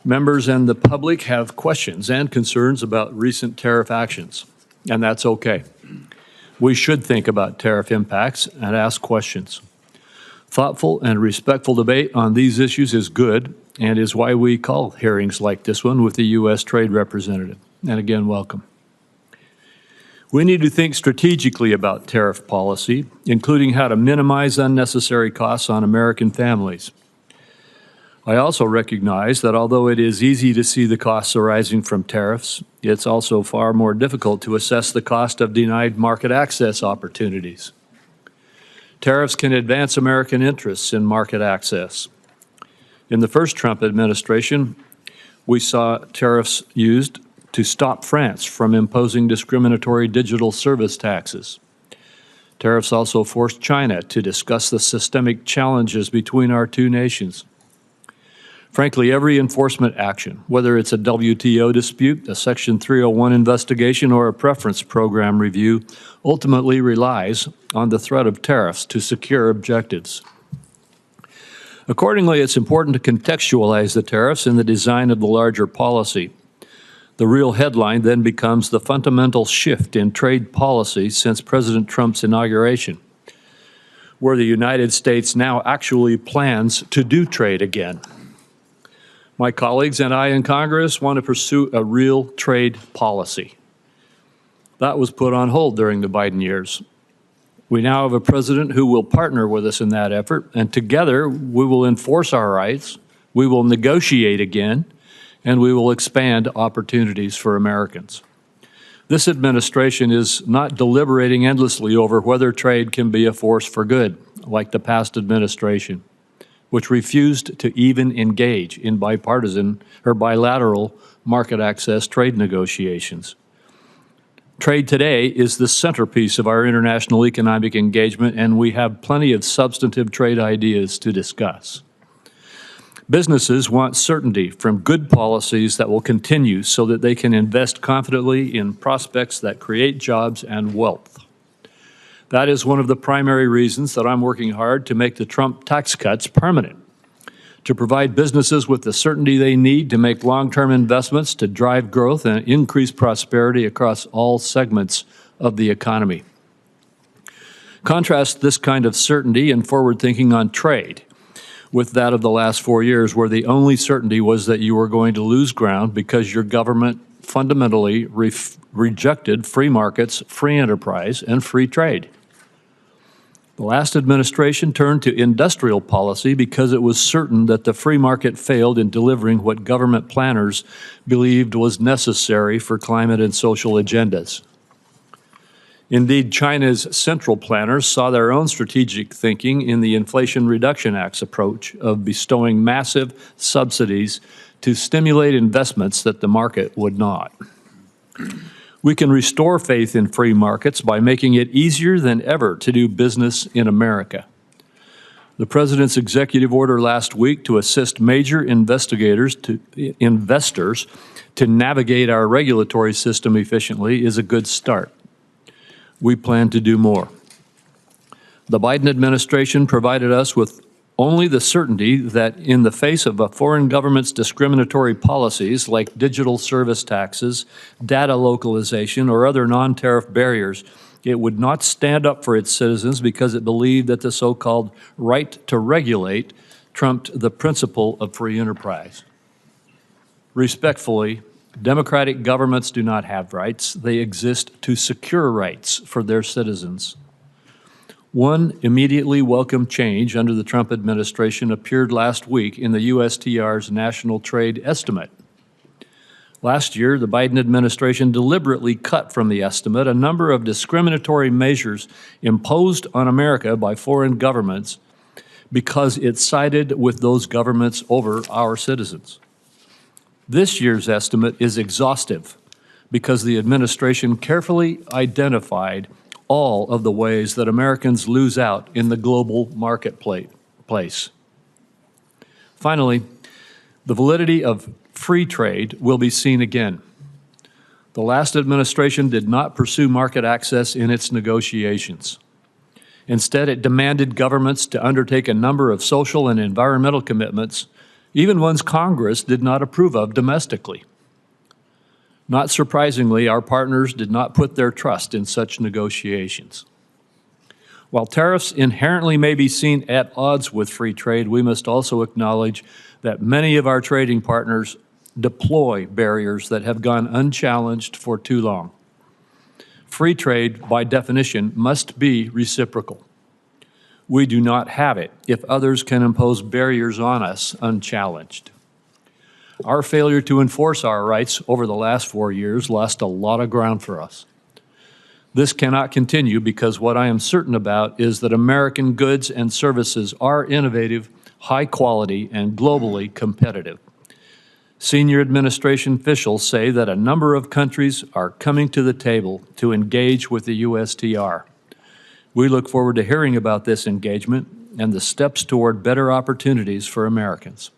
Members and the public have questions and concerns about recent tariff actions, and that's okay. We should think about tariff impacts and ask questions. Thoughtful and respectful debate on these issues is good and is why we call hearings like this one with the U.S. Trade Representative. And again, welcome. We need to think strategically about tariff policy, including how to minimize unnecessary costs on American families. I also recognize that although it is easy to see the costs arising from tariffs, it's also far more difficult to assess the cost of denied market access opportunities. Tariffs can advance American interests in market access. In the first Trump administration, we saw tariffs used to stop France from imposing discriminatory digital service taxes. Tariffs also forced China to discuss the systemic challenges between our two nations. Frankly, every enforcement action, whether it's a WTO dispute, a Section 301 investigation, or a preference program review, ultimately relies on the threat of tariffs to secure objectives. Accordingly, it's important to contextualize the tariffs in the design of the larger policy. The real headline then becomes the fundamental shift in trade policy since President Trump's inauguration, where the United States now actually plans to do trade again. My colleagues and I in Congress want to pursue a real trade policy. That was put on hold during the Biden years. We now have a president who will partner with us in that effort, and together we will enforce our rights, we will negotiate again, and we will expand opportunities for Americans. This administration is not deliberating endlessly over whether trade can be a force for good, like the past administration, which refused to even engage in bipartisan or bilateral market access trade negotiations. Trade today is the centerpiece of our international economic engagement, and we have plenty of substantive trade ideas to discuss. Businesses want certainty from good policies that will continue so that they can invest confidently in prospects that create jobs and wealth. That is one of the primary reasons that I'm working hard to make the Trump tax cuts permanent, to provide businesses with the certainty they need to make long-term investments to drive growth and increase prosperity across all segments of the economy. Contrast this kind of certainty and forward thinking on trade with that of the last 4 years, where the only certainty was that you were going to lose ground because your government fundamentally rejected free markets, free enterprise, and free trade. The last administration turned to industrial policy because it was certain that the free market failed in delivering what government planners believed was necessary for climate and social agendas. Indeed, China's central planners saw their own strategic thinking in the Inflation Reduction Act's approach of bestowing massive subsidies to stimulate investments that the market would not. We can restore faith in free markets by making it easier than ever to do business in America. The President's executive order last week to assist major investors to navigate our regulatory system efficiently is a good start. We plan to do more. The Biden administration provided us with only the certainty that in the face of a foreign government's discriminatory policies like digital service taxes, data localization, or other non-tariff barriers, it would not stand up for its citizens because it believed that the so-called right to regulate trumped the principle of free enterprise. Respectfully, democratic governments do not have rights. They exist to secure rights for their citizens. One immediately welcome change under the Trump administration appeared last week in the USTR's National Trade Estimate. Last year, the Biden administration deliberately cut from the estimate a number of discriminatory measures imposed on America by foreign governments because it sided with those governments over our citizens. This year's estimate is exhaustive because the administration carefully identified all of the ways that Americans lose out in the global marketplace. Finally, the validity of free trade will be seen again. The last administration did not pursue market access in its negotiations. Instead, it demanded governments to undertake a number of social and environmental commitments even ones Congress did not approve of domestically. Not surprisingly, our partners did not put their trust in such negotiations. While tariffs inherently may be seen at odds with free trade, we must also acknowledge that many of our trading partners deploy barriers that have gone unchallenged for too long. Free trade, by definition, must be reciprocal. We do not have it if others can impose barriers on us unchallenged. Our failure to enforce our rights over the last 4 years lost a lot of ground for us. This cannot continue because what I am certain about is that American goods and services are innovative, high quality, and globally competitive. Senior administration officials say that a number of countries are coming to the table to engage with the USTR. We look forward to hearing about this engagement and the steps toward better opportunities for Americans.